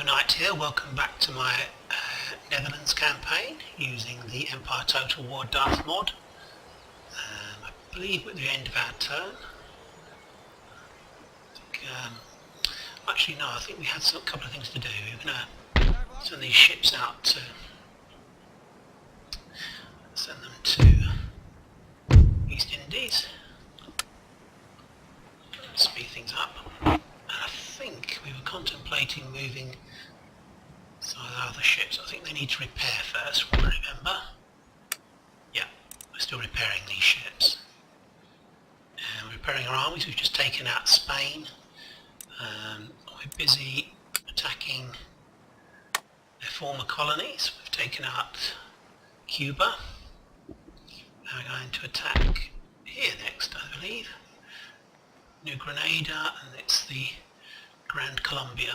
Overnight here, welcome back to my Netherlands campaign using the Empire Total War Darthmod. I believe we're at the end of our turn. Actually no, I think we had a couple of things to do. We're going to send these ships out to East Indies. Speed things up. And I think we were contemplating moving some of the other ships. I think they need to repair first, from what I remember. Yeah, we're still repairing these ships. And we're repairing our armies. We've just taken out Spain. We're busy attacking their former colonies. We've taken out Cuba. Now we're going to attack here next, I believe. New Grenada, and it's the Grand Columbia.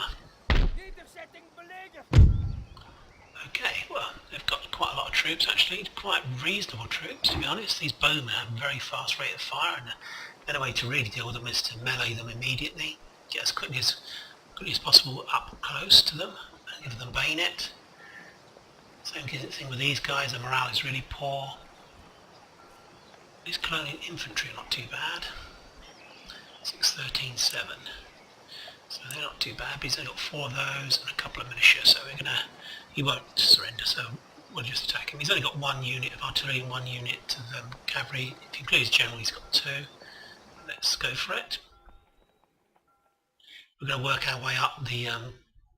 Okay, well, they've got quite a lot of troops actually, quite reasonable troops to be honest. These bowmen have a very fast rate of fire, and the better way to really deal with them is to melee them immediately, get as quickly as possible up close to them and give them bayonet. Same thing with these guys, the morale is really poor. These colonial infantry are not too bad. 613-7. So they're not too bad, but he's only got 4 of those and a couple of militia, so he won't surrender, so we'll just attack him. He's only got 1 unit of artillery and 1 unit of cavalry. If you include his general, he's got 2. Let's go for it. We're going to work our way up the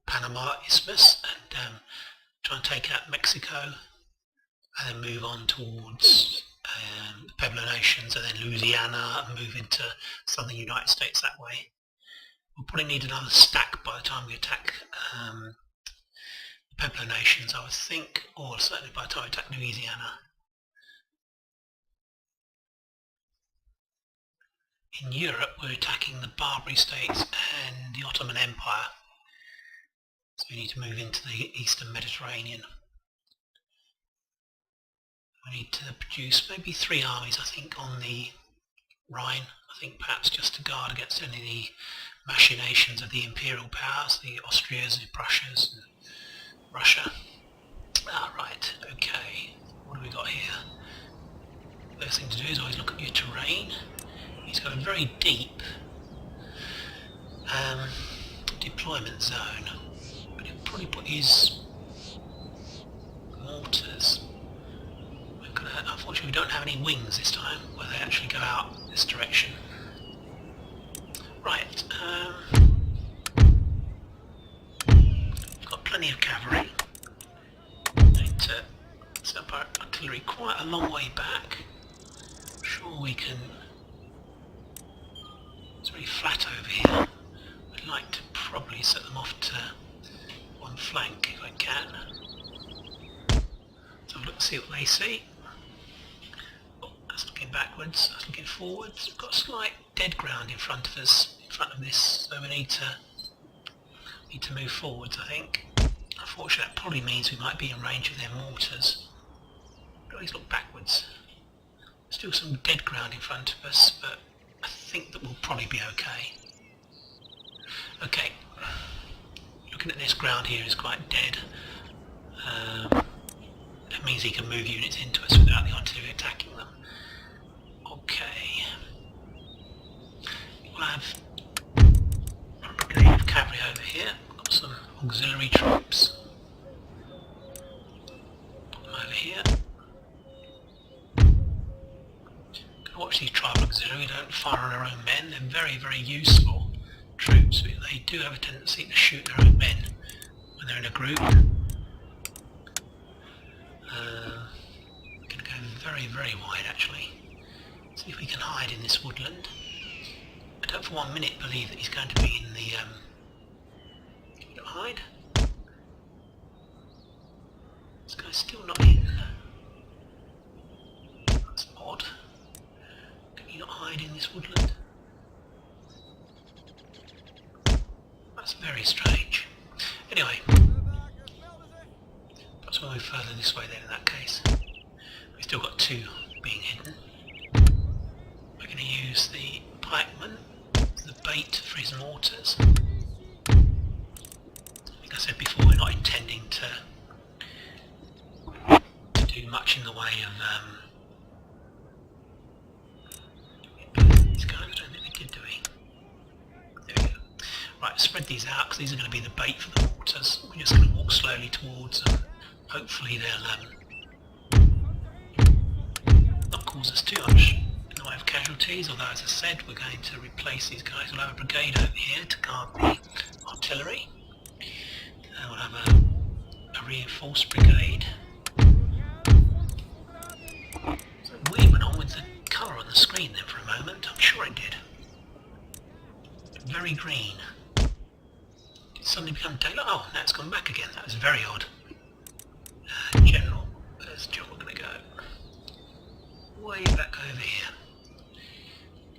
Panama Isthmus and try and take out Mexico, and then move on towards the Pueblo Nations, and then Louisiana, and move into southern United States that way. We'll probably need another stack by the time we attack the Pueblo Nations, I would think, or certainly by the time we attack Louisiana. In Europe, we're attacking the Barbary States and the Ottoman Empire, so we need to move into the Eastern Mediterranean. We need to produce maybe 3 armies, I think, on the Rhine, I think perhaps just to guard against any of the machinations of the imperial powers, the Austrias, the Prussias, and Russia. Right, okay, what do we got here? First thing to do is always look at your terrain. He's got a very deep deployment zone, but he'll probably put his mortars. Unfortunately, we don't have any wings this time where they actually go out this direction. Right, we've got plenty of cavalry. Need to set up our artillery quite a long way back. I'm sure we can. It's very flat over here. I'd like to probably set them off to one flank if I can. So look and see what they see. That's looking backwards, that's looking forwards. We've got a slight dead ground in front of us, in front of this, so we need to move forwards, I think. Unfortunately, that probably means we might be in range of their mortars. Always look backwards. Still some dead ground in front of us, but I think that we'll probably be okay. Okay, looking at this ground here is quite dead. That means he can move units into us without the artillery attacking them. Okay. We'll have a brigade of cavalry over here. Got some auxiliary troops. Put them over here. Gotta watch these tribal auxiliary, don't fire on their own men. They're very, very useful troops. They do have a tendency to shoot their own men when they're in a group. We're going to go very, very wide actually. See if we can hide in this woodland. I don't for 1 minute believe that he's going to be in the... Can you not hide? This guy's still not in. That's odd. Can you not hide in this woodland? That's very strange. Anyway. Perhaps we'll move further this way then in that case. We've still got 2 being hidden. We're going to use the pikeman, the bait for his mortars. I think I said before Right, spread these out because these are going to be the bait for the mortars. We're just going to walk slowly towards them. Hopefully they'll not cause us too much in the way of casualties, although as I said we're going to replace these guys. We'll have a brigade over here to guard the artillery. We'll have a reinforced brigade. So we went on with the colour on the screen then for a moment. I'm sure it did. Very green. Did it suddenly become daylight? Oh, now it's gone back again. That was very odd. General, where's General going to go? Way back over here.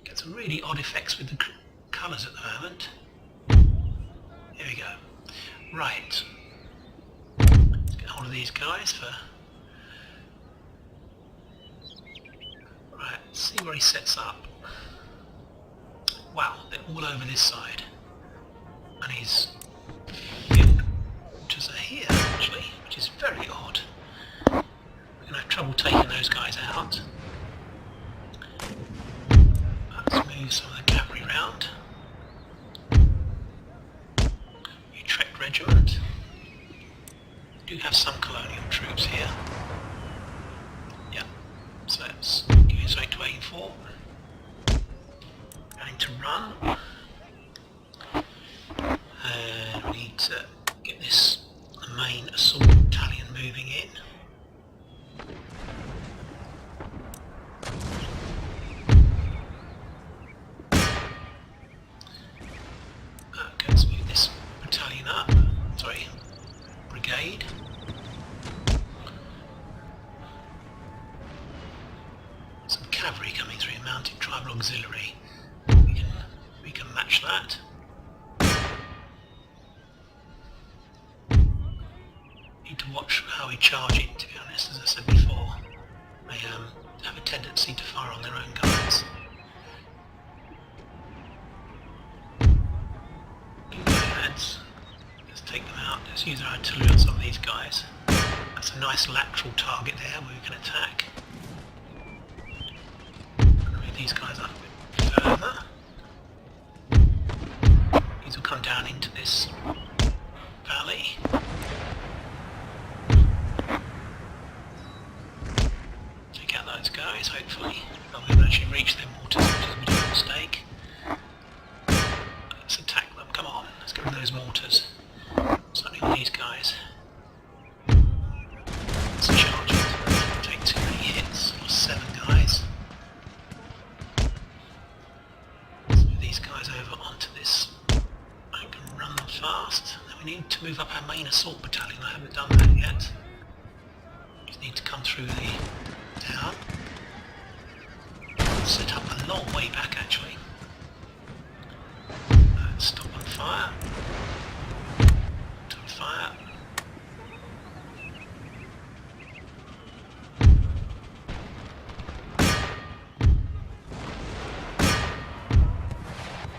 Get some really odd effects with the colours at the moment. Here we go. Right. Let's get hold of these guys for... Right, let's see where he sets up. Wow, they're all over this side. And his field mortars are here, actually, which is very odd. We're going to have trouble taking those guys out. Let's move some of the cavalry round. Utrecht Regiment. We do have some colonial troops here. Yeah, so let's give you something to aim for. Going to run. And we need to get this main assault battalion moving in. Okay, let's move this battalion up. Sorry, brigade. Some cavalry coming through, mounted tribal auxiliary. We can match that. Need to watch how we charge it, to be honest. As I said before, they have a tendency to fire on their own guys. Let's take them out. Let's use our artillery on some of these guys. That's a nice lateral target there where we can attack. Move these guys up a bit further. These will come down into this valley. Take out those guys, hopefully. Oh, we haven't actually reached their mortars, which is a bit of a mistake. Let's attack them, come on, let's get rid of those mortars. Certainly on these guys. Let's charge it. Take too many hits, or 7 guys. Let's move these guys over onto this. I can run them fast. Then we need to move up our main assault battalion. I haven't done that yet. Just need to come through the town. Set up a long way back actually. Stop on fire. On fire.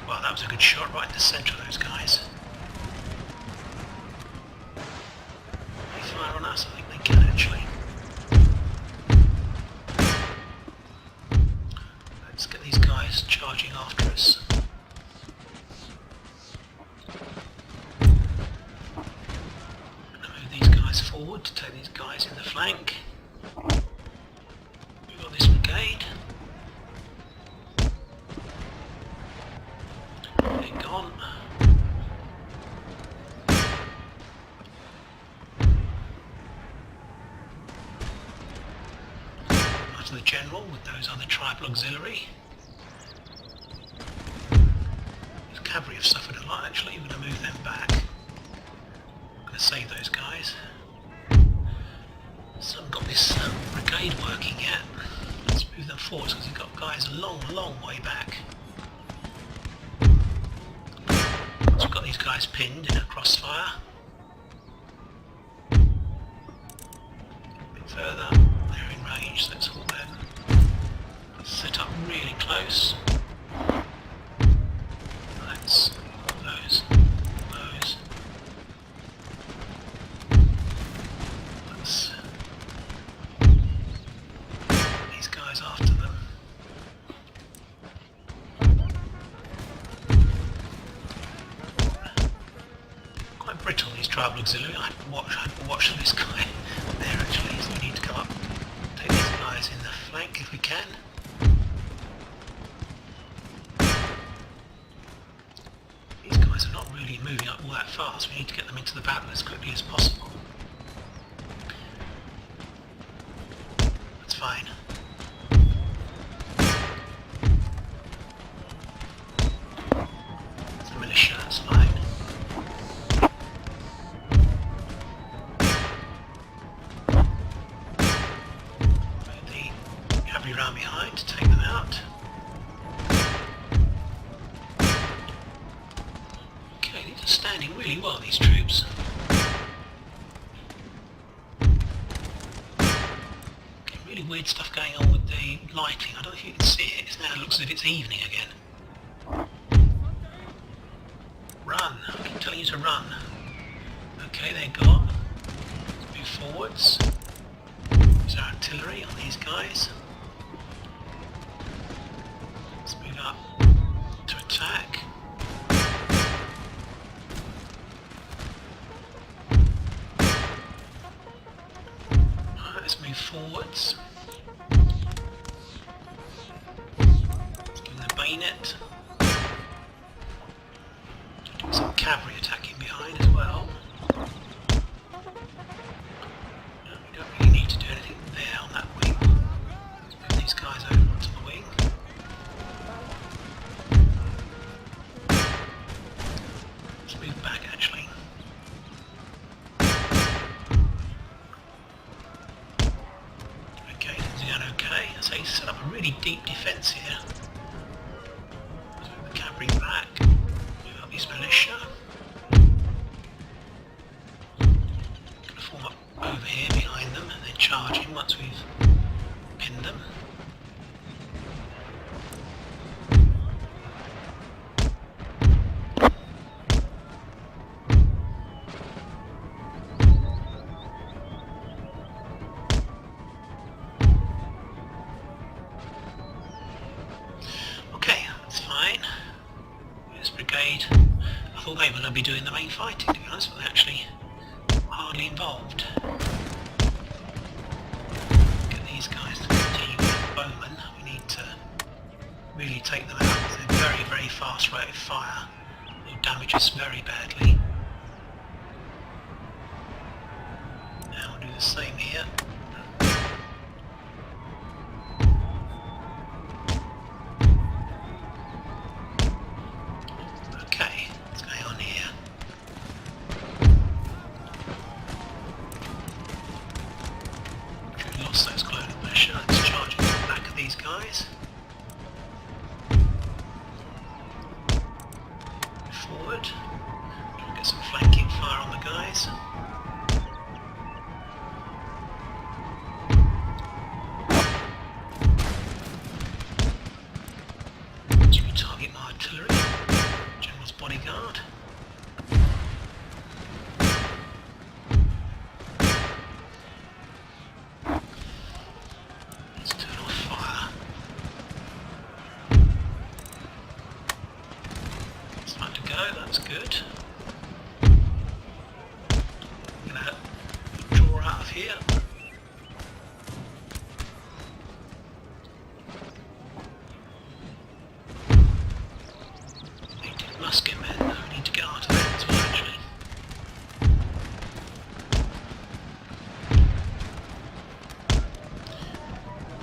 Well, that was a good shot right in the centre of those guys. They fire on us? I think they can actually. Let's get these guys charging after us. Move these guys forward to take these guys in the flank. We've got this brigade. They're gone. After the general with those other tribal auxiliary. The cavalry have suffered a lot actually, we're going to move them back. I'm going to save those guys. So I've got this brigade working yet. Let's move them forward because we've got guys a long, long way back. So we've got these guys pinned in a crossfire. A bit further, they're in range, so let's hold them. Set up really close. Let's those. Let's these guys after them. brittle, these tribal auxiliary. I have to watch this guy there actually, so we need to come up, take these guys in the flank if we can. These guys are not really moving up all that fast, we need to get them into the battle as quickly as possible. That's fine. It's the militia, that's fine. Around behind to take them out. Okay, these are standing really well, these troops. Okay, really weird stuff going on with the lighting. I don't know if you can see it. It now looks as if it's evening again. Run! I keep telling you to run. Okay, they're gone. Let's move forwards. There's our artillery on these guys. Up to attack. Alright, let's move forwards. Let's give them the bayonet. Some cavalry attacking behind as well. No, we don't really need to do anything there on that wing. Let's move these guys over onto the wing. Move back actually. Okay, things are going okay. So he's set up a really deep defence here. So the cavalry back, move up his militia. Gonna form up over here behind them and then charge in once we've pinned them. This brigade, I thought they were going to be doing the main fighting, to be honest, but they're actually hardly involved. Get these guys to continue with bowmen. We need to really take them out with a very, very fast rate of fire. They'll damage us very badly. Now we'll do the same here. Those clone militia. Let's charge into the back of these guys. Forward. Get some flanking fire on the guys. Let's retarget my artillery. General's bodyguard. That's good. I'm going to draw out of here. Native musket men. We need to get out of there as well, actually.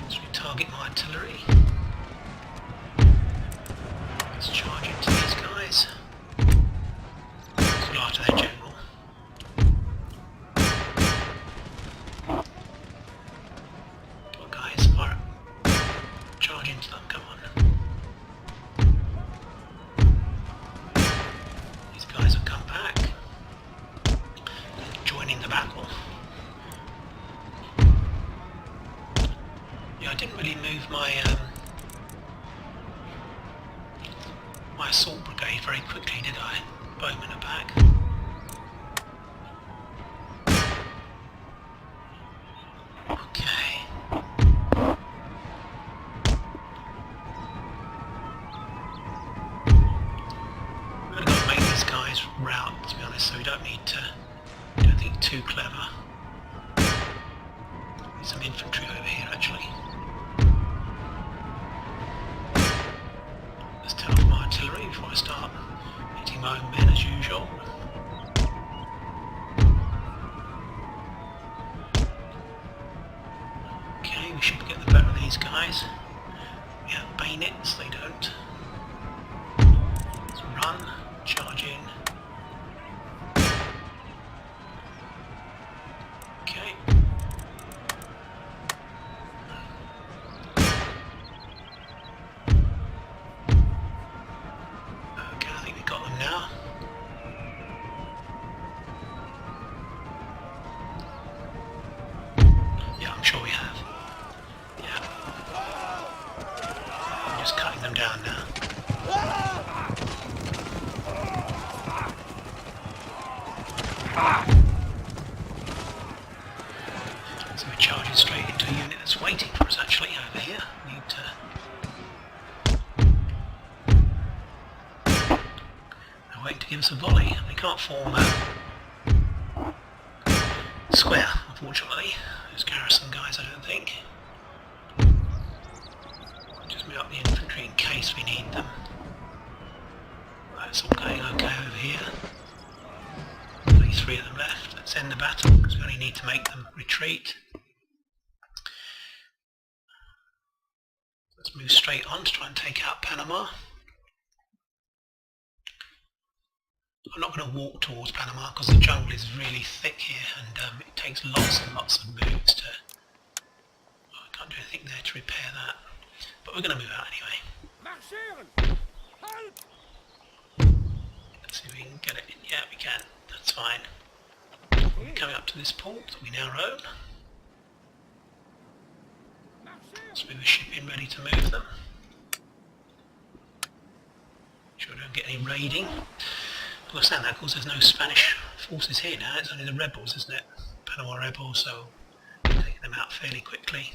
Let's retarget my artillery. Let's charge into these guys. To their general. Come on guys, fire. Charge into them, come on. These guys have come back. Joining the battle. Yeah, I didn't really move my my assault brigade very quickly, did I? Bowmen are back. Okay. We're going to make these guys route, to be honest, so we don't need to, I don't think, too clever. Need some infantry over here, actually. Let's turn off my artillery before I start hitting my own men as usual. Okay, we should get the better of these guys. We have bayonets, they don't. Let's run, charge in. Okay. Okay, I think we got them now. Yeah, I'm sure we have. Yeah. I'm just cutting them down now. So we're charging straight into a unit that's waiting for us actually over here. We need to... They're waiting to give us a volley. We can't form a square, unfortunately. Those garrison guys, I don't think. Just move up the infantry in case we need them. Right, it's all going okay over here. Only 3 of them left. Let's end the battle because we only need to make them retreat. Let's move straight on to try and take out Panama. I'm not going to walk towards Panama because the jungle is really thick here and it takes lots and lots of moves to... Oh, I can't do anything there to repair that. But we're going to move out anyway. Let's see if we can get it in. Yeah, we can. That's fine. We're coming up to this port that we now own. Let's move a ship in ready to move them. Sure we don't get any raiding. Well, I saying that because there's no Spanish forces here now, it's only the rebels, isn't it? Panama rebels, so taking them out fairly quickly.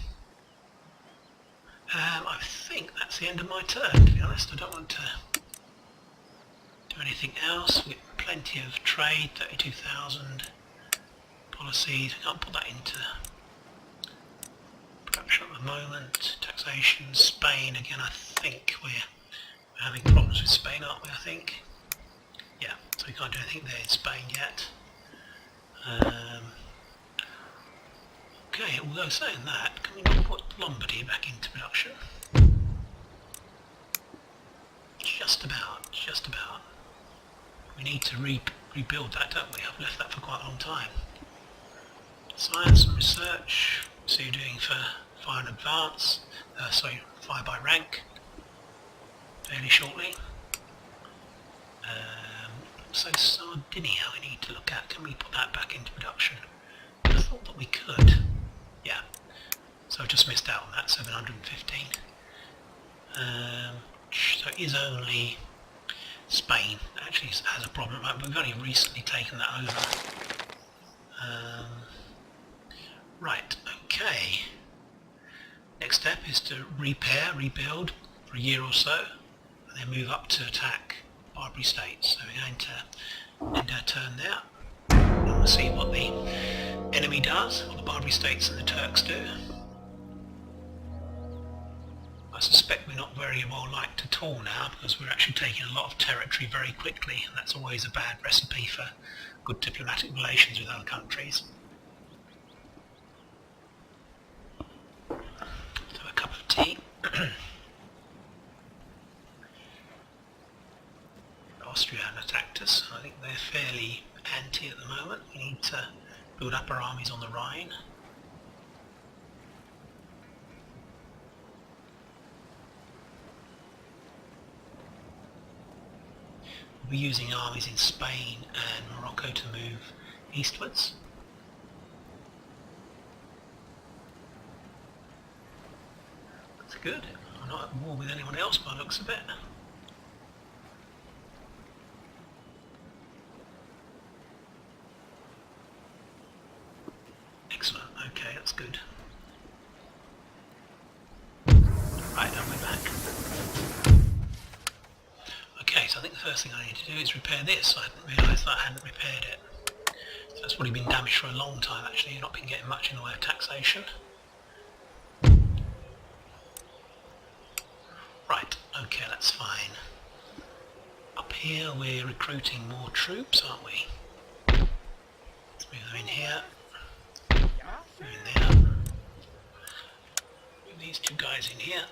I think that's the end of my turn, to be honest. I don't want to do anything else. We've got plenty of trade, 32,000 policies. We can't put that into production at the moment. Taxation, Spain, again, I think we're having problems with Spain, aren't we, I think? Yeah, so we can't do anything there in Spain yet. Okay, although saying that, can we not put Lombardy back into production? Just about, just about. We need to rebuild that, don't we? I've left that for quite a long time. Science and research, so you're doing for fire and advance, fire by rank, fairly shortly. So Sardinia we need to look at. Can we put that back into production? I thought that we could. Yeah. So I've just missed out on that, 715. So it is only Spain that actually has a problem, but we've only recently taken that over. Right, okay. Next step is to rebuild for a year or so, and then move up to attack Barbary states. So we're going to end our turn there, and we'll see what the enemy does, what the Barbary states and the Turks do. I suspect we're not very well liked at all now because we're actually taking a lot of territory very quickly, and that's always a bad recipe for good diplomatic relations with other countries. So a cup of tea. Austria have attacked us. I think they're fairly anti at the moment. We need to build up our armies on the Rhine. We'll be using armies in Spain and Morocco to move eastwards. That's good. I'm not at war with anyone else by the looks of it. Excellent, okay, that's good. Right, and we're back. Okay, so I think the first thing I need to do is repair this. I didn't realise that I hadn't repaired it. So that's probably been damaged for a long time actually. You've not been getting much in the way of taxation. Right, okay, that's fine. Up here we're recruiting more troops, aren't we? Let's move them in here. Move in there. Move these two guys in here.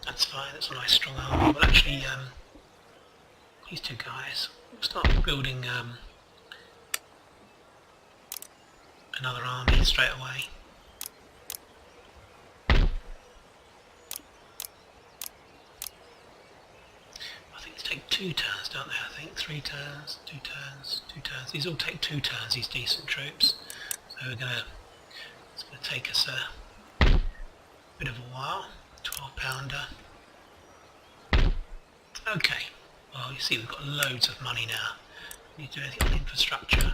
That's fine, that's a nice strong army. Well actually, these two guys, we'll start building another army straight away. I think they take 2 turns, don't they? I think 3 turns, 2 turns, 2 turns. These all take 2 turns, these decent troops. So it's gonna take us a bit of a while. 12-pounder. Okay. Well, you see we've got loads of money now. We need to do anything on infrastructure.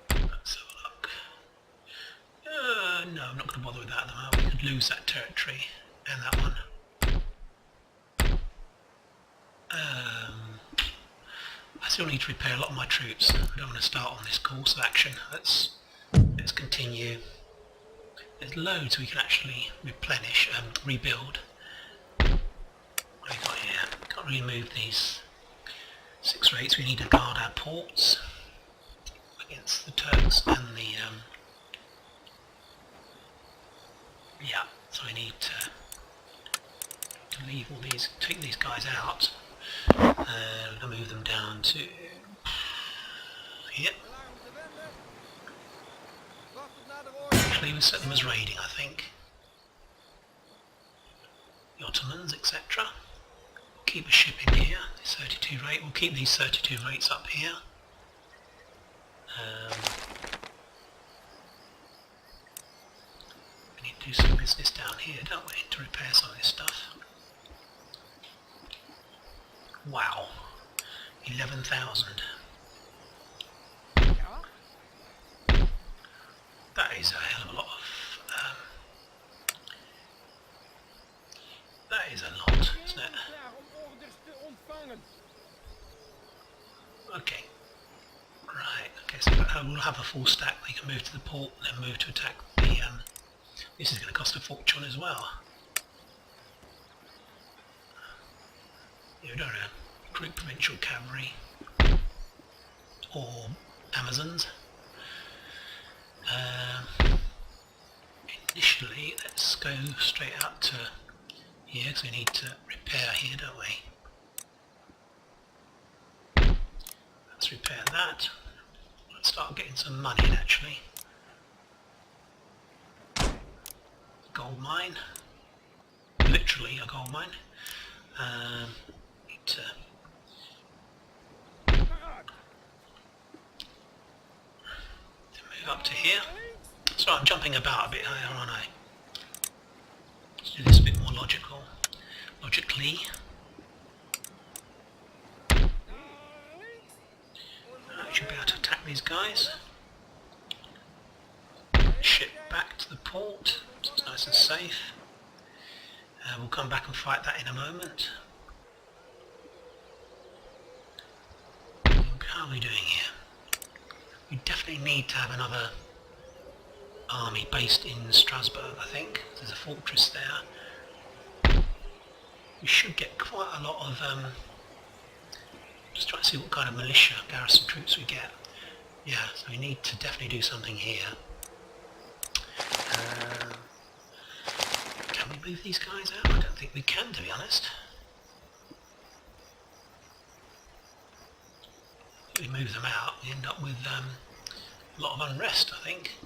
Let's have a look. No, I'm not going to bother with that at the moment. We could lose that territory and that one. I still need to repair a lot of my troops. I don't want to start on this course of action. Let's continue. There's loads we can actually replenish and rebuild. What have we got here? Can't really move these 6 rates. We need to guard our ports against the Turks and the yeah. So we need to leave all these, take these guys out. We're going to move them down to here. Actually, we'll set them as raiding, I think. The Ottomans, etc. Keep a ship in here. This 32 rate. We'll keep these 32 rates up here. We need to do some business down here, don't we, to repair some of this stuff. Wow, 11,000. That is a hell of a lot of. That is a lot, isn't it? Okay. Right. Okay. So we'll have a full stack. We can move to the port, and then move to attack the. This is going to cost a fortune as well. You don't know, Greek provincial cavalry or Amazons. Initially, let's go straight out to here because we need to repair here, don't we? Let's repair that. Let's start getting some money in actually. Gold mine, literally a gold mine. Need to move up to here. So I'm jumping about a bit here, aren't I? Let's do this a bit more logically. I should be able to attack these guys. Ship back to the port, so it's nice and safe. We'll come back and fight that in a moment. How are we doing here? We definitely need to have another army based in Strasbourg, I think. There's a fortress there. We should get quite a lot of... just trying to see what kind of militia garrison troops we get. Yeah, so we need to definitely do something here. Can we move these guys out? I don't think we can, to be honest. If we move them out, we end up with a lot of unrest, I think.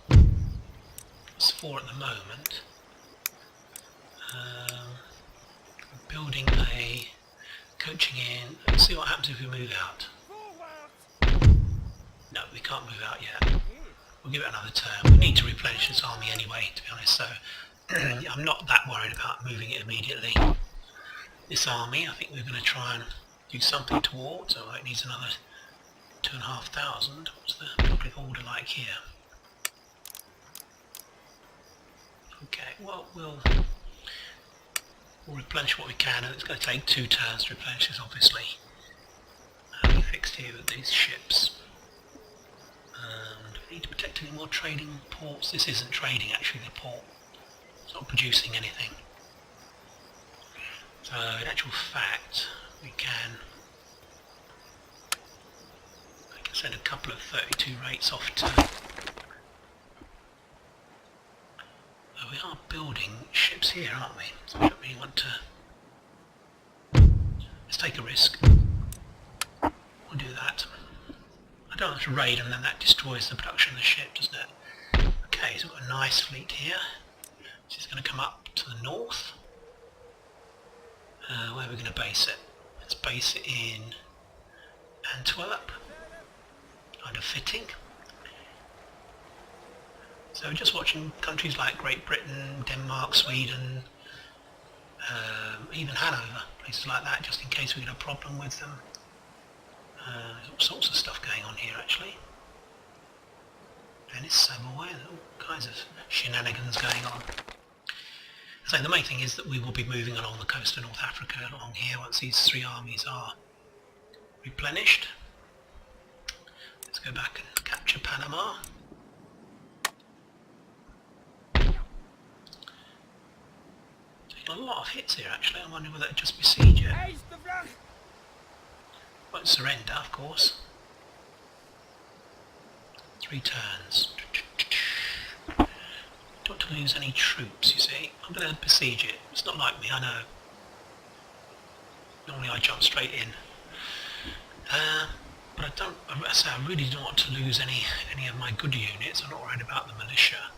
It's 4 at the moment. Building a coaching in. Let's see what happens if we move out. No, we can't move out yet. We'll give it another turn. We need to replenish this army anyway, to be honest, so I'm not that worried about moving it immediately. This army, I think we're going to try and do something towards. Oh, it needs another 2,500. What's the public order like here? Okay, well, We'll replenish what we can, and it's going to take 2 turns to replenish this, obviously. We fixed here with these ships. Do we need to protect any more trading ports? This isn't trading, actually, the port. It's not producing anything. So, in actual fact, we can send a couple of 32 rates off to... we are building ships here, aren't we? So we don't really want to... Let's take a risk. We'll do that. I don't want to raid and then that destroys the production of the ship, doesn't it? Okay, so we've got a nice fleet here. This is going to come up to the north. Where are we going to base it? Let's base it in Antwerp. Kind of fitting. So we're just watching countries like Great Britain, Denmark, Sweden, even Hanover, places like that, just in case we get a problem with them. There's all sorts of stuff going on here, actually. Venice, Savoy, there's all kinds of shenanigans going on. So the main thing is that we will be moving along the coast of North Africa along here once these 3 armies are replenished. Let's go back and capture Panama. Taking a lot of hits here, actually. I wonder whether it'll just besiege it. Won't surrender, of course. 3 turns. Don't want to lose any troops, you see. I'm going to besiege it. It's not like me, I know. Normally I jump straight in. But I really don't want to lose any of my good units. I'm not worried about the militia.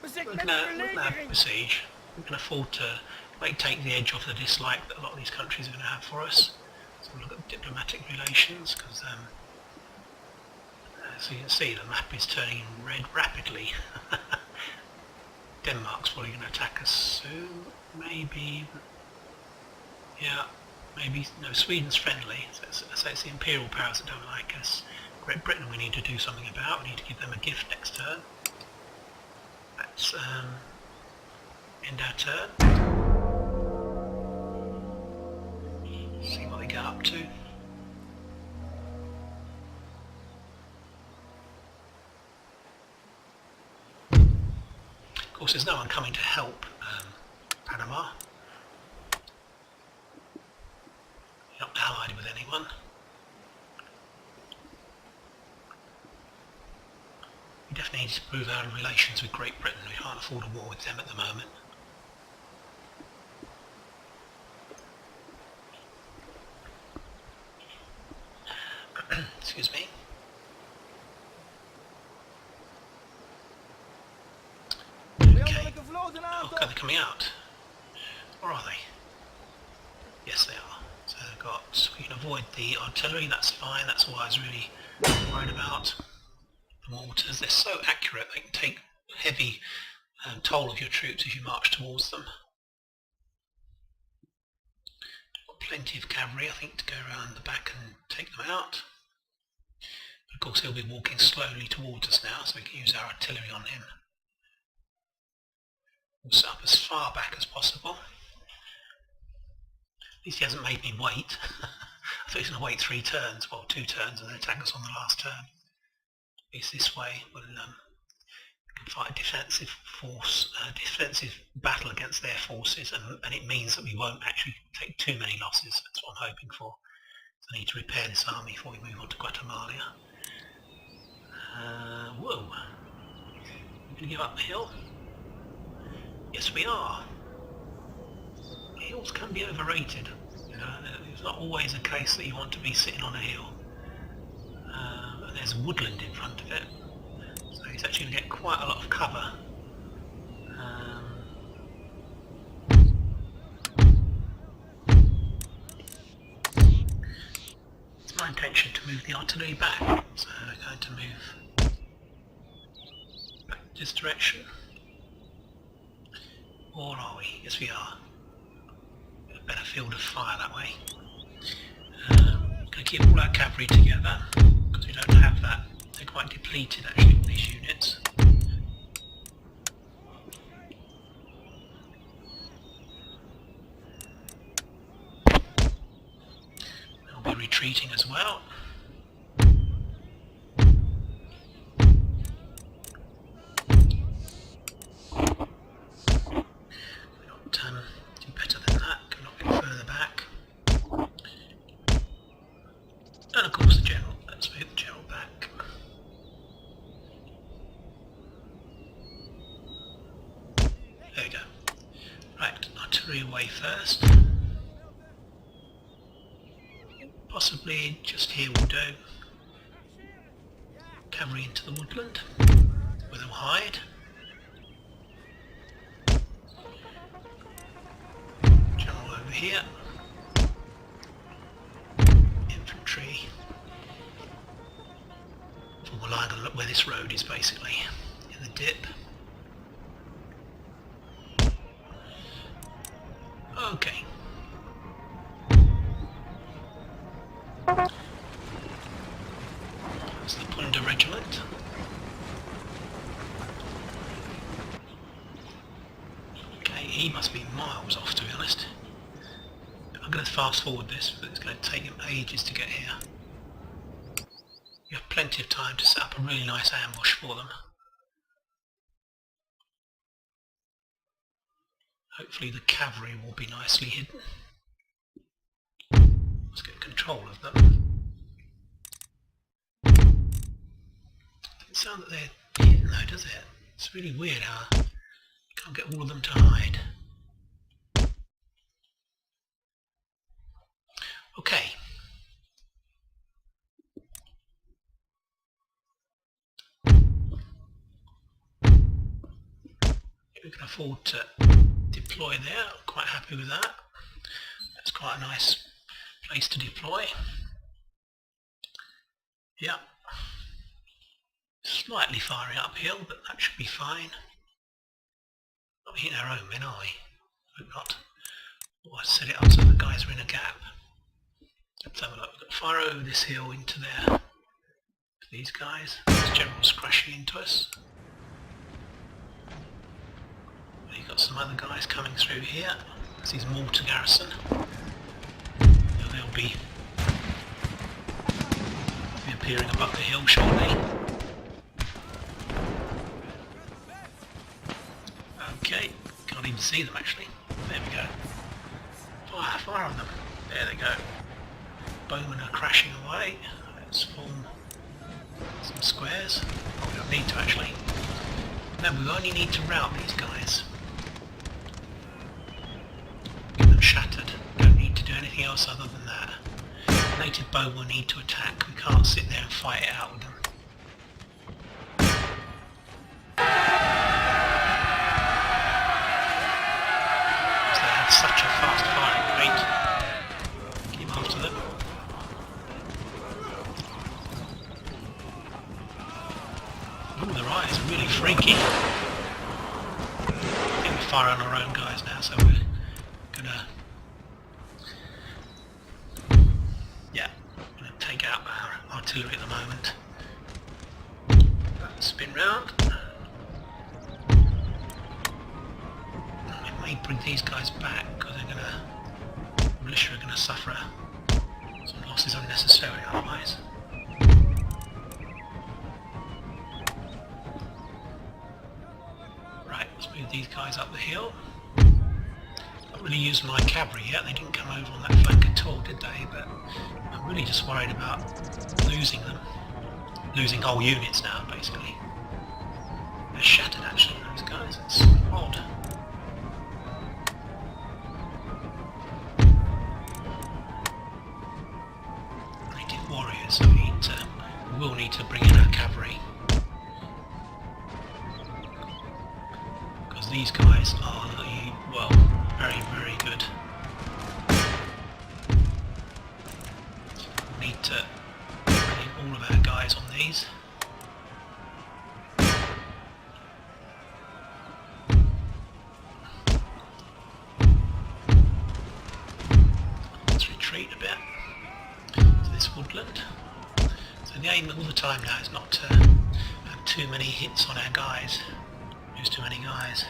We're going to besiege. We can afford to take the edge off the dislike that a lot of these countries are going to have for us. So we'll look at diplomatic relations, because as you can see, the map is turning red rapidly. Denmark's probably going to attack us soon, maybe. Yeah, maybe. No, Sweden's friendly, so it's the imperial powers that don't like us. Great Britain we need to do something about. We need to give them a gift next turn. Let's end our turn. See what we get up to. Of course, there's no one coming to help Panama. You're not allied with anyone. We definitely need to improve our relations with Great Britain. We can't afford a war with them at the moment. Excuse me. Okay. Oh, God, they're coming out. Or are they? Yes, they are. So we can avoid the artillery, that's fine. That's all I was really worried about. The mortars, they're so accurate, they can take heavy toll of your troops as you march towards them. Got plenty of cavalry, I think, to go around the back and take them out. But of course he'll be walking slowly towards us now, so we can use our artillery on him. We'll set up as far back as possible. At least he hasn't made me wait. I thought he was going to wait 3 turns, well 2 turns, and then attack us on the last turn. At least this way we can fight a defensive battle against their forces, and it means that we won't actually take too many losses. That's what I'm hoping for. So I need to repair this army before we move on to Guatemala. Whoa. We're going to give up the hill? Yes, we are. Hills can be overrated. You know, it's not always a case that you want to be sitting on a hill. And there's woodland in front of it, so it's actually going to get quite a lot of cover. It's my intention to move the artillery back, so we're going to move back this direction. Or are we? Yes, we are. A better field of fire that way. Going to keep all our cavalry together because we don't have that. They're quite depleted actually, these units. be retreating as well. Do better than that, can not get further back. And of course the general, let's move the general back. There we go. Right, artillery away first. Possibly just here will do. Cavalry into the woodland, where they'll hide. General over here. Infantry. We're lying on where this road is basically, in the dip. Okay. That's the Punda Regiment. Okay, he must be miles off, to be honest. I'm going to fast forward this, but it's going to take him ages to get here. You have plenty of time to set up a really nice ambush for them. Hopefully the cavalry will be nicely hidden. Let's get control of them. Doesn't sound that they're hidden though, does it? It's really weird how you can't get all of them to hide. Okay. We can afford to deploy there, I'm quite happy with that. That's quite a nice place to deploy. Yeah. Slightly firing uphill, but that should be fine. Not hitting our own men, are we? Hope not. Oh, I set it up so the guys are in a gap. Let's have a look. We've got to fire over this hill into there. These guys. This general's crashing into us. You've got some other guys coming through here. This is mortar garrison. They'll be appearing above the hill shortly. Okay, can't even see them actually. There we go. Fire on them. There they go. Bowmen are crashing away. Let's form some squares. Oh, we don't need to actually. No, we only need to rout these guys. Get them shattered. Don't need to do anything else other than that. Native bow will need to attack. We can't sit there and fight it out with them. Because they had such a fast firing rate. Keep after them. Ooh, their eyes are really freaky. I think we fire on our own guys now, so we're gonna take out our artillery at the moment. Spin round. We may bring these guys back because the militia are gonna suffer some losses unnecessarily otherwise. Right, let's move these guys up the hill. Not really used my cavalry yet, they didn't come over on that flank at all, did they? But I'm really just worried about losing them. Losing whole units now, basically. They're shattered actually, those guys, it's odd. Native warriors, so we will need to bring in our cavalry. Because these guys are, well, very, very good. We need to bring in all of our guys on these. Let's retreat a bit to this woodland. So the aim all the time now is not to have too many hits on our guys. Lose too many guys.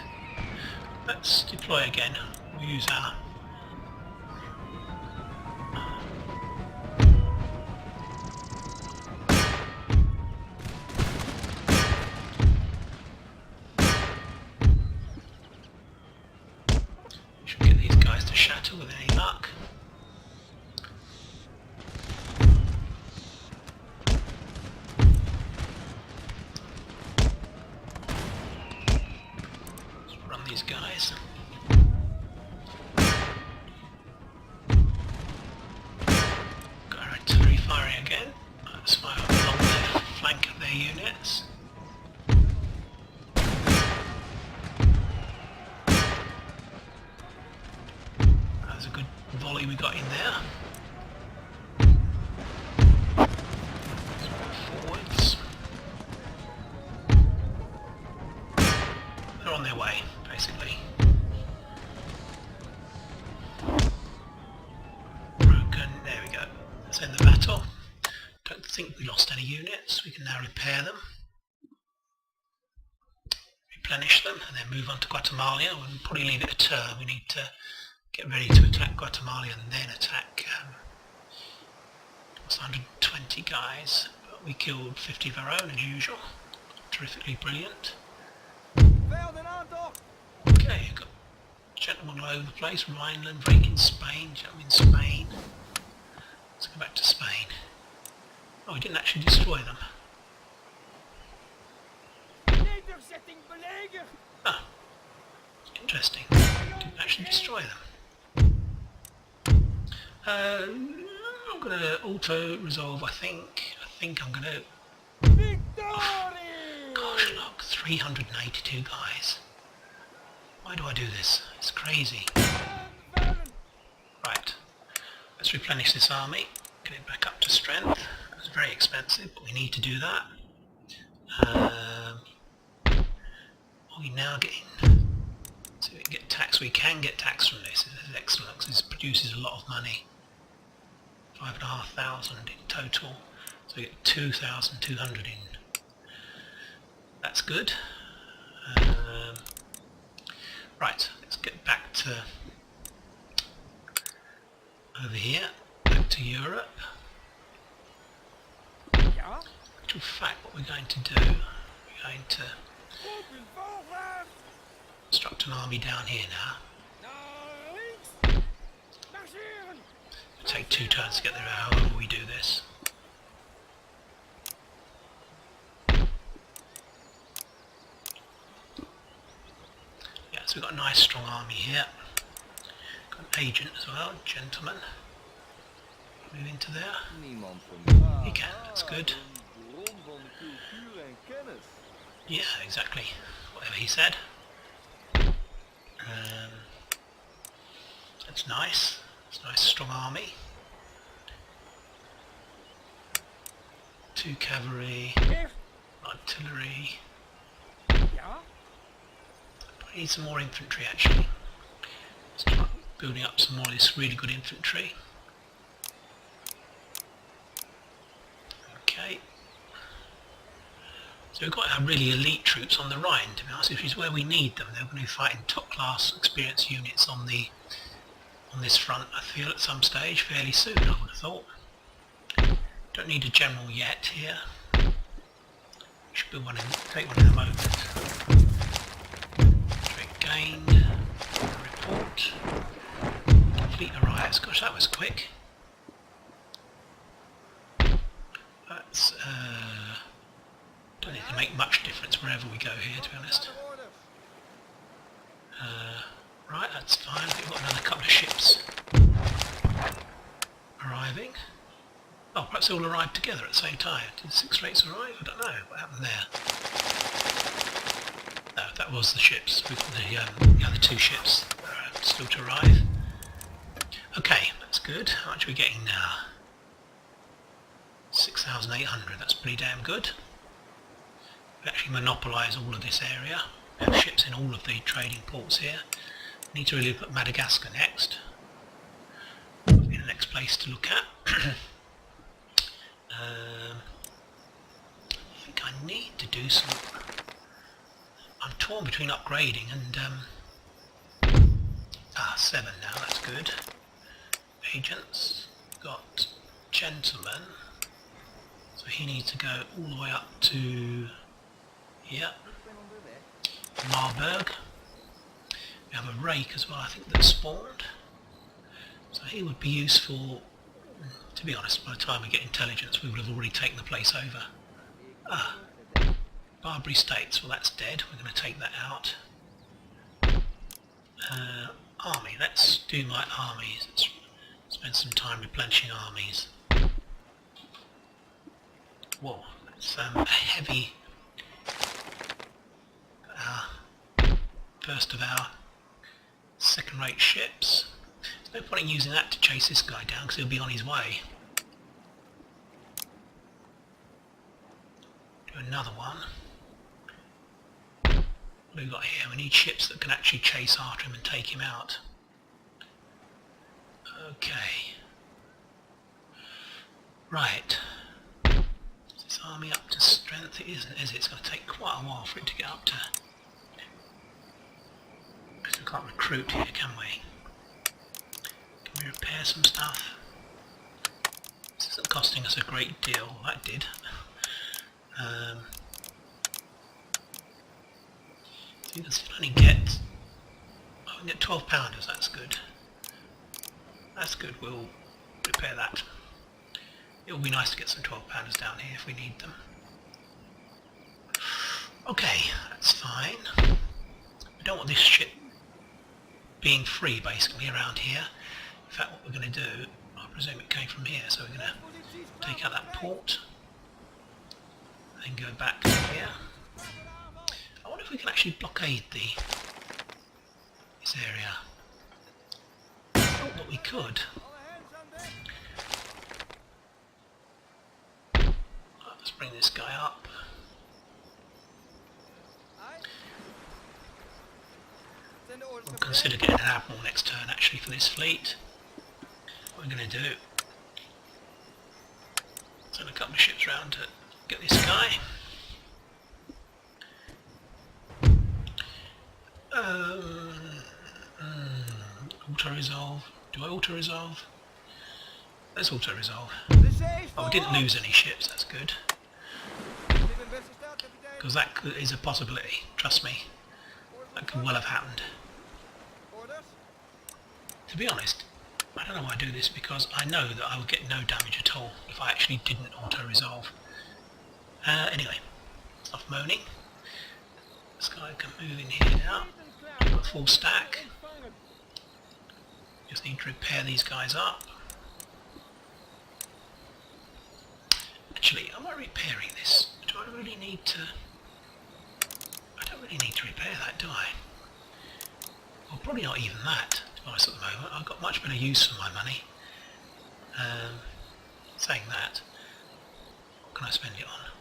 Let's deploy again. We'll use our Let's fire along the flank of their units. That was a good volley we got in there. Forwards. They're on their way, basically. Broken, there we go. Let's end the battle. Don't think we lost any units. We can now repair them, replenish them, and then move on to Guatemala. We'll probably leave it a turn. We need to get ready to attack Guatemala and then attack 120 guys. But we killed 50 of our own as usual. Terrifically brilliant. Okay, you've got gentlemen all over the place. Rhineland, breaking Spain, gentlemen in Spain. Let's go back to Spain. Oh, we didn't actually destroy them. Ah, interesting. Didn't actually destroy them. I'm going to auto-resolve, I think. I'm going to... Oh, gosh, look, 382 guys. Why do I do this? It's crazy. Right, let's replenish this army. Get it back up to strength. It's very expensive, but we need to do that. Are we now getting... So we can get tax. We can get tax from this. This is excellent because this produces a lot of money. 5,500 in total. So we get 2,200 in. That's good. Right, let's get back to over here, back to Europe. In fact, what we're going to do, we're going to construct an army down here now. It'll take 2 turns to get there, however we do this. Yeah, so we've got a nice strong army here. Got an agent as well, gentleman. Move into there. He can, that's good. Yeah, exactly. Whatever he said. That's nice. It's a nice strong army. 2 cavalry, artillery. I need some more infantry actually. Let's start building up some more of this really good infantry. Okay. So we've got our really elite troops on the Rhine, to be honest, which is where we need them. They're going to be fighting top class experienced units on this front, I feel, at some stage, fairly soon, I would have thought. Don't need a general yet here. Should be take one in a moment. Straight gained. Report. Fleet arrives. Gosh, that was quick. That's don't think it'll make much difference wherever we go here, to be honest. Right, that's fine. We've got another couple of ships arriving. Oh, perhaps they all arrived together at the same time. Did 6 rates arrive? I don't know. What happened there? No, that was the ships. We've got the other 2 ships still to arrive. Okay, that's good. How much are we getting now? 6,800. That's pretty damn good. We actually monopolise all of this area. We have ships in all of the trading ports here. We need to really look at Madagascar next. Probably the next place to look at. I think I need to do some... I'm torn between upgrading and... 7 now, that's good. Agents. Got gentlemen. So he needs to go all the way up to... here. Marburg. We have a rake as well, I think, that spawned. So he would be useful. To be honest, by the time we get intelligence, we would have already taken the place over. Barbary States, well that's dead, we're going to take that out. Army, let's do my armies. Let's spend some time replenishing armies. Whoa, that's a heavy... first of our second-rate ships. There's no point in using that to chase this guy down because he'll be on his way. Do another one. What have we got here? We need ships that can actually chase after him and take him out. Okay. Right. Is this army up to strength? It isn't, is it? It's going to take quite a while for it to get up to... Because we can't recruit here, can we? Can we repair some stuff? This isn't costing us a great deal. That did. I think I can only get... Oh, we can get 12 pounders, that's good. That's good, we'll repair that. It will be nice to get some 12 pounders down here if we need them. Okay, that's fine. We don't want this ship being free basically around here. In fact, what we're going to do, I presume it came from here, so we're going to take out that port and go back to here. I wonder if we can actually blockade this area. I thought that we could. Let's bring this guy up. We'll consider getting an admiral next turn actually for this fleet. What we're going to do, send a couple of ships round to get this guy. Auto-resolve. Do I auto-resolve? Let's auto-resolve. Oh, we didn't lose any ships, that's good. Because that is a possibility, trust me. That could well have happened. To be honest, I don't know why I do this, because I know that I would get no damage at all if I actually didn't auto-resolve. Anyway, stop moaning. This guy can move in here now. Got a full stack. Just need to repair these guys up. Actually, am I repairing this? Do I really need to... I don't really need to repair that, do I? Well, probably not even that, to be honest, at the moment. I've got much better use for my money. Saying that, what can I spend it on?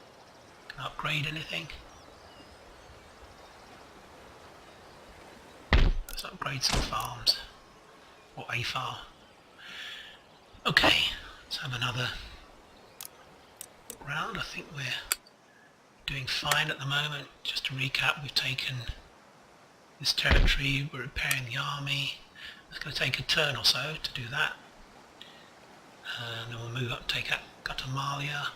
Can I upgrade anything? Let's upgrade some farms. Or a farm. Okay, let's have another round. I think we're doing fine at the moment. Just to recap, we've taken this territory, we're repairing the army. It's going to take a turn or so to do that. And then we'll move up, take out Guatemala.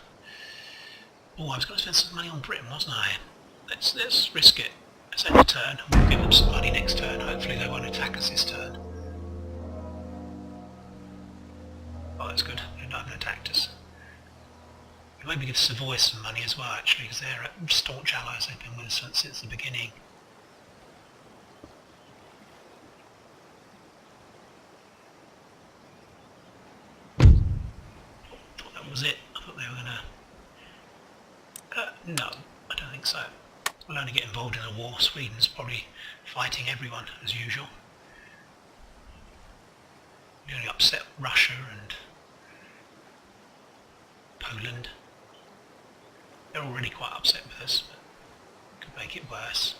Oh, I was going to spend some money on Britain, wasn't I? Let's risk it. Let's end the turn. We'll give them some money next turn. Hopefully they won't attack us this turn. Oh, that's good. They're not going to attack us. We'll maybe give Savoy some money as well, actually, because they're staunch allies. They've been with us since the beginning. Thought that was it. I thought they were going to... no, I don't think so. We'll only get involved in a war. Sweden's probably fighting everyone, as usual. We only upset Russia and Poland. They're already quite upset with us, but could make it worse.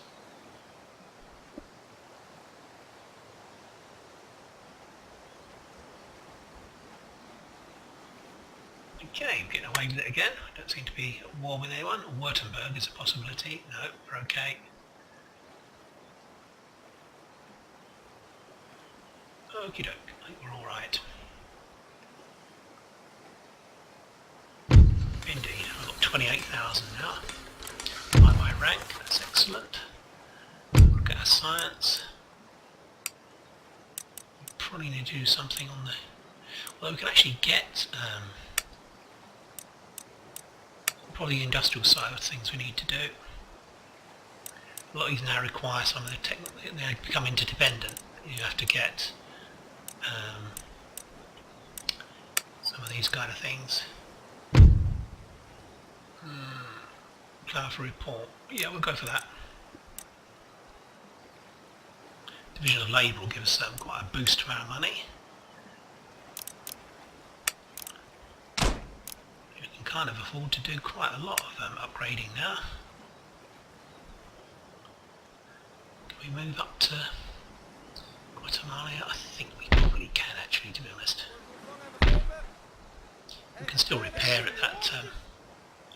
Okay, we're getting away with it again. I don't seem to be at war with anyone. Württemberg is a possibility. No, we're okay. Okie doke, I think we're alright. Indeed, I've got 28,000 now. By my rank, that's excellent. Look at our science. We probably need to do something on the... Well, we can actually get... probably the industrial side of things we need to do. A lot of these now require some of the technical... They become interdependent. You have to get some of these kind of things. declare for report. Yeah, we'll go for that. Division of labour will give us quite a boost to our money. We can kind of afford to do quite a lot of upgrading now. Can we move up to Guatemala? I think we probably can actually, to be honest. We can still repair it that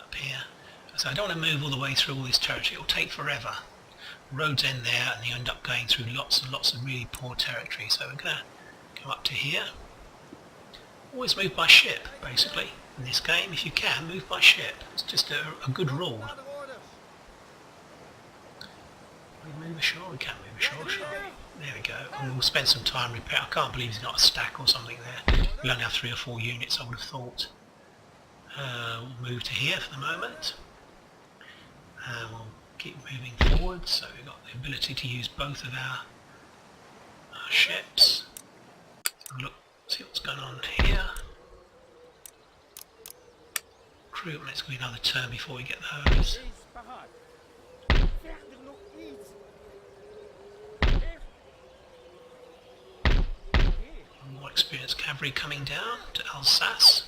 up here. So I don't want to move all the way through all this territory. It will take forever. Roads end there and you end up going through lots and lots of really poor territory. So we're going to come up to here. Always move by ship, basically. In this game, if you can, move by ship. It's just a good rule. Can we move ashore? We can move ashore, sure. There we go. And we'll spend some time repair. I can't believe he's got a stack or something there. We'll only have 3 or 4 units, I would have thought. We'll move to here for the moment. We'll keep moving forward, so we've got the ability to use both of our ships. So look, see what's going on here. Crew, let's go another turn before we get those. More experienced cavalry coming down to Alsace.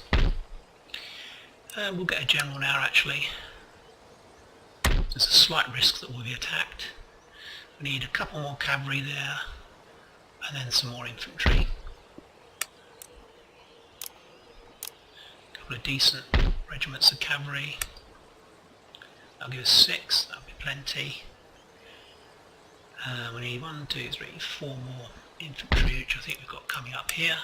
We'll get a general now actually. There's a slight risk that we'll be attacked. We need a couple more cavalry there and then some more infantry. A couple of decent regiments of cavalry. That'll give us 6, that'll be plenty. We need 1, 2, 3, 4 more infantry, which I think we've got coming up here.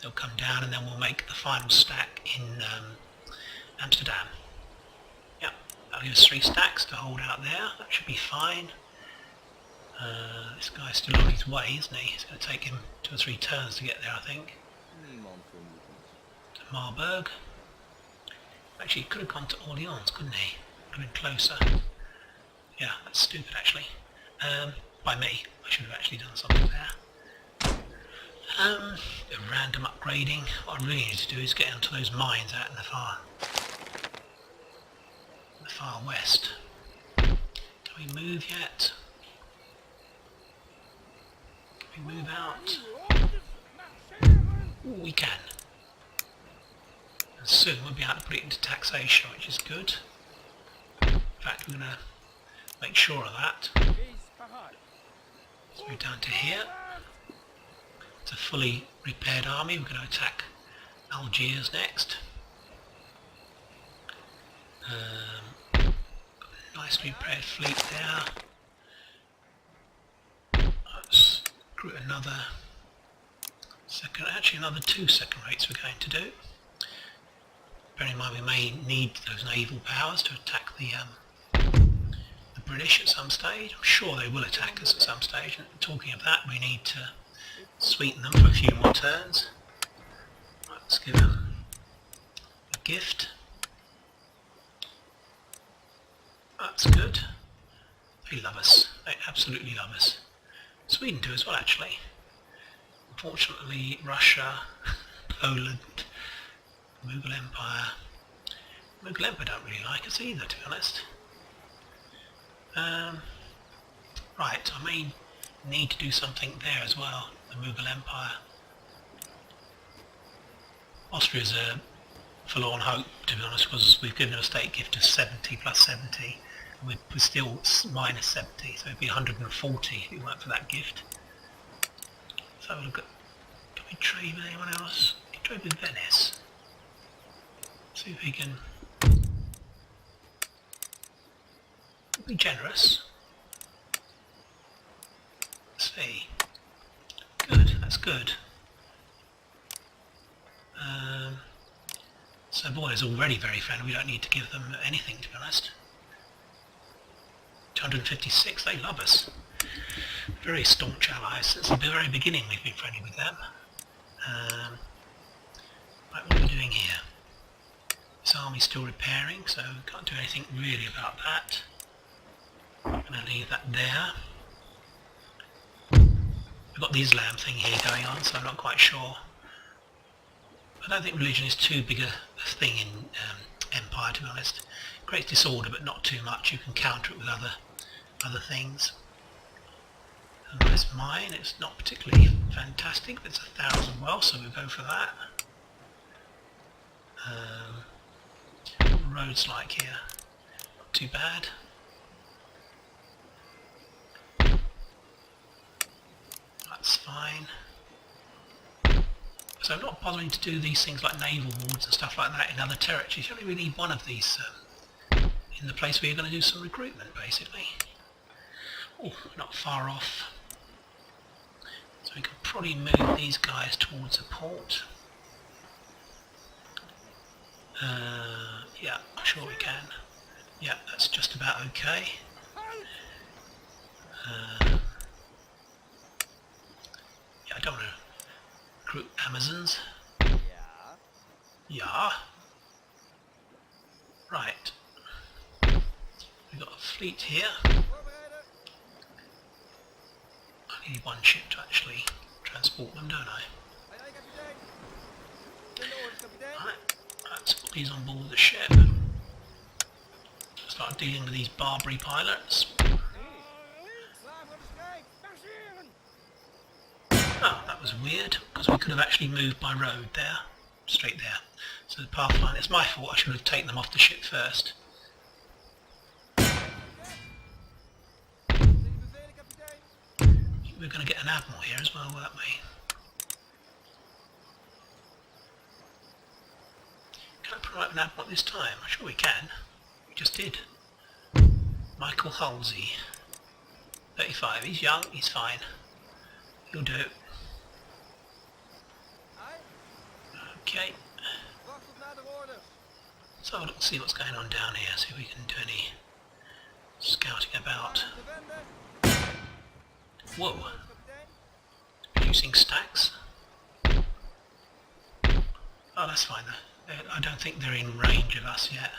They'll come down and then we'll make the final stack in Amsterdam. Yep, that'll give us 3 stacks to hold out there. That should be fine. This guy's still on his way, isn't he? It's going to take him 2 or 3 turns to get there, I think. To Marburg. Actually, he could have gone to Orleans, couldn't he? Could have been closer. Yeah, that's stupid actually. By me. I should have actually done something there. Random upgrading. What I really need to do is get onto those mines out in the far west. Can we move yet? Can we move out? Ooh, we can. And soon we'll be able to put it into taxation, which is good. In fact, we're going to make sure of that. Let's move down to here. It's a fully repaired army. We're going to attack Algiers next. Got a nicely repaired fleet there. Let's recruit another another 2 second rates we're going to do. Bearing in mind we may need those naval powers to attack the British at some stage. I'm sure they will attack us at some stage, and talking of that we need to sweeten them for a few more turns. Right, let's give them a gift. That's good. They love us. They absolutely love us. Sweden do as well actually. Unfortunately Russia, Poland, Mughal Empire. Mughal Empire don't really like us either, to be honest. Right, I may need to do something there as well, the Mughal Empire. Austria's a forlorn hope, to be honest, because we've given them a state gift of 70 plus 70, and we're still minus 70, so it'd be 140 if it weren't for that gift. Let's have a look at, can we trade with anyone else? We can trade with Venice. See if we can be generous. Let's see. Good, that's good. Savoy is already very friendly, we don't need to give them anything, to be honest. 256, they love us. Very staunch allies. Since the very beginning we've been friendly with them. Right, what are we doing here? This army's still repairing, so we can't do anything really about that. I'm going to leave that there. We've got the Islam thing here going on, so I'm not quite sure. I don't think religion is too big a thing in empire, to be honest. It creates disorder, but not too much. You can counter it with other things. A nice mine. It's not particularly fantastic, but it's 1,000 well, so we'll go for that. Roads like here, not too bad. That's fine. So I'm not bothering to do these things like naval wards and stuff like that in other territories. You only really need one of these in the place where you're going to do some recruitment, basically. Oh, not far off. So we could probably move these guys towards a port. Yeah, I'm sure we can. Yeah, that's just about okay. Yeah, I don't want to recruit Amazons. Yeah. Right. We've got a fleet here. I need one ship to actually transport them, don't I? Right. Let's put these on board the ship. Start dealing with these Barbary pilots. Oh, that was weird, because we could have actually moved by road there. Straight there. So the pathfinder, it's my fault, I should have taken them off the ship first. We're going to get an admiral here as well, weren't we? Can I promote an admiral at this time? I'm sure we can. We just did. Michael Halsey. 35. He's young, he's fine. He'll do. Okay. So let's see what's going on down here, see if we can do any scouting about. Whoa. Producing stacks. Oh, that's fine. I don't think they're in range of us yet.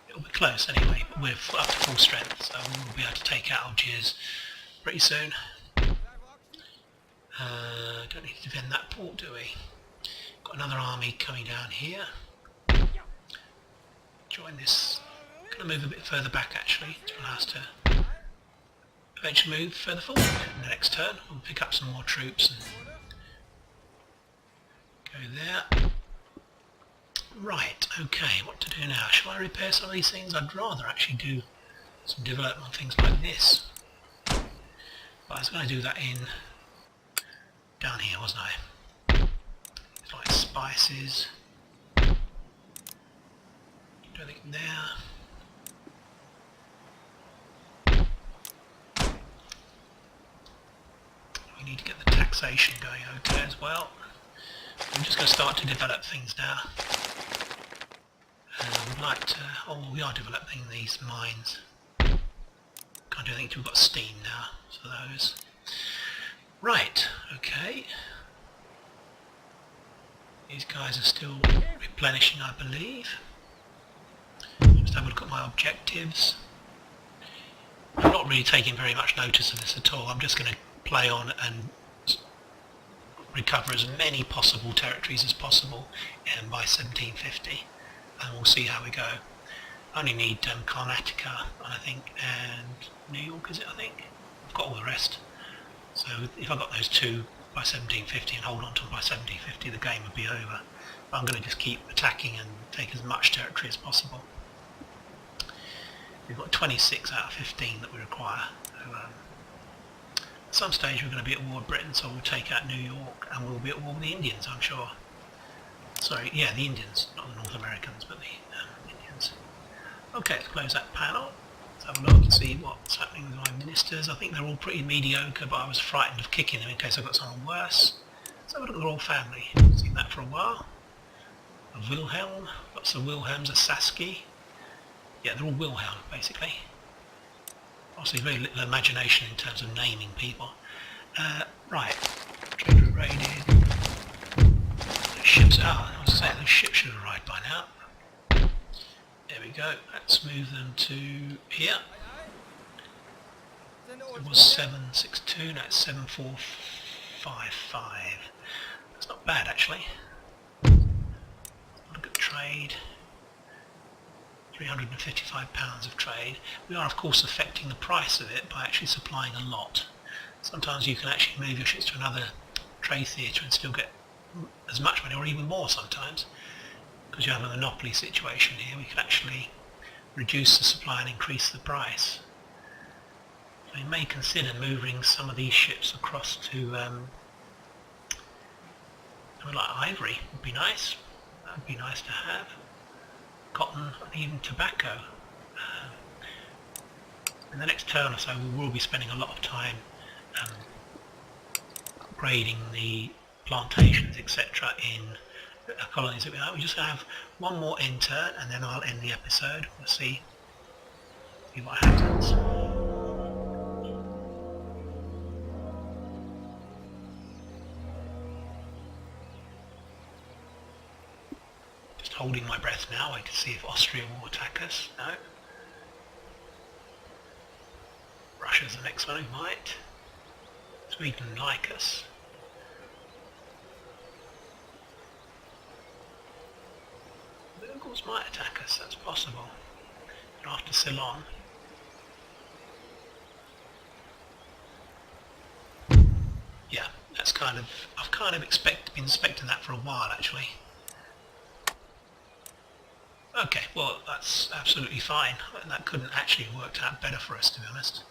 It'll be close anyway, but we're up to full strength, so we'll be able to take out Algiers pretty soon. Don't need to defend that port, do we? Got another army coming down here. Join this. I'm going to move a bit further back actually to allow us to eventually move further forward in the next turn. We'll pick up some more troops and go there. Right, okay, what to do now? Shall I repair some of these things? I'd rather actually do some development on things like this. But I was going to do that in down here, wasn't I? It's like spices. Do anything there. We need to get the taxation going okay as well. I'm just going to start to develop things now. We'd like to, oh, we are developing these mines. Can't do anything until we've got steam now, so those. Right, okay. These guys are still replenishing, I believe. Just have a look at my objectives. I'm not really taking very much notice of this at all. I'm just going to play on and recover as many possible territories as possible by 1750, and we'll see how we go. I only need Karnataka, I think, and New York, is it, I think? I've got all the rest. So if I got those two by 1750 and hold on to them by 1750, the game would be over. But I'm going to just keep attacking and take as much territory as possible. We've got 26 out of 15 that we require. So, at some stage we're going to be at war with Britain, so we'll take out New York, and we'll be at war with the Indians, I'm sure. Sorry, yeah, the Indians, not the North Americans, but the Indians. Okay, let's close that panel. Let's have a look and see what's happening with my ministers. I think they're all pretty mediocre, but I was frightened of kicking them in case I got someone worse. Let's have a look at the royal family. Seen that for a while. A Wilhelm, lots of Wilhelms, a Sasky. Yeah, they're all Wilhelm, basically. Obviously very little imagination in terms of naming people. Right, trader raided. Those ships, I was saying those ships should have arrived by now. There we go, let's move them to here. It was 762, now it's 7455. That's not bad actually. Look at trade. £355 of trade. We are of course affecting the price of it by actually supplying a lot. Sometimes you can actually move your ships to another trade theatre and still get as much money or even more sometimes. Because you have a monopoly situation here, we can actually reduce the supply and increase the price. So you may consider moving some of these ships across to like ivory would be nice. That would be nice to have. Cotton and even tobacco. In the next turn or so we will be spending a lot of time upgrading the plantations etc. in colonies that we have. We're just going to have one more end turn and then I'll end the episode. We'll see what happens. Just holding my breath now, wait to see if Austria will attack us. No. Russia's the next one who might. Sweden like us. The Mongols might attack us, that's possible. After Ceylon. Yeah, that's I've kind of been expecting that for a while actually. Okay, well that's absolutely fine. That couldn't actually have worked out better for us, to be honest.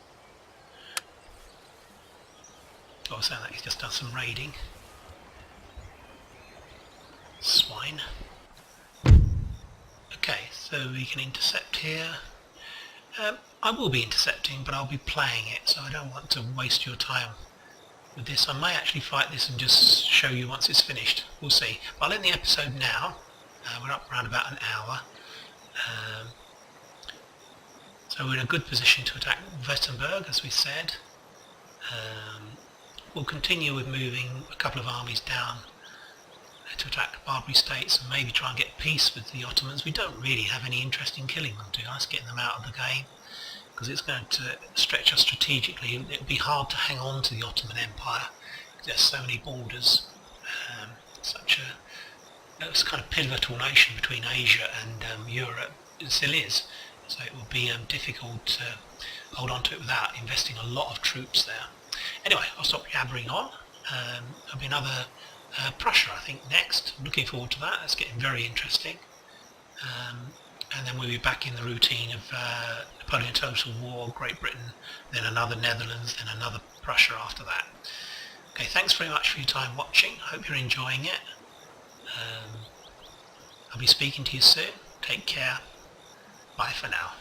I was saying that he's just done some raiding. Swine. Okay, so we can intercept here. I will be intercepting, but I'll be playing it, so I don't want to waste your time with this. I may actually fight this and just show you once it's finished. We'll see. But I'll end the episode now. We're up around about an hour. So we're in a good position to attack Wittenberg, as we said. We'll continue with moving a couple of armies down to attack the Barbary states and maybe try and get peace with the Ottomans. We don't really have any interest in killing them, to be honest, getting them out of the game, because it's going to stretch us strategically. It would be hard to hang on to the Ottoman Empire. There's so many borders, it's kind of pivotal nation between Asia and Europe. It still is, so it would be difficult to hold on to it without investing a lot of troops there. Anyway, I'll stop yabbering on. There'll be another Prussia, I think, next. I'm looking forward to that. It's getting very interesting. And then we'll be back in the routine of Napoleon Total War, Great Britain, then another Netherlands, then another Prussia after that. Okay, thanks very much for your time watching. I hope you're enjoying it. I'll be speaking to you soon. Take care. Bye for now.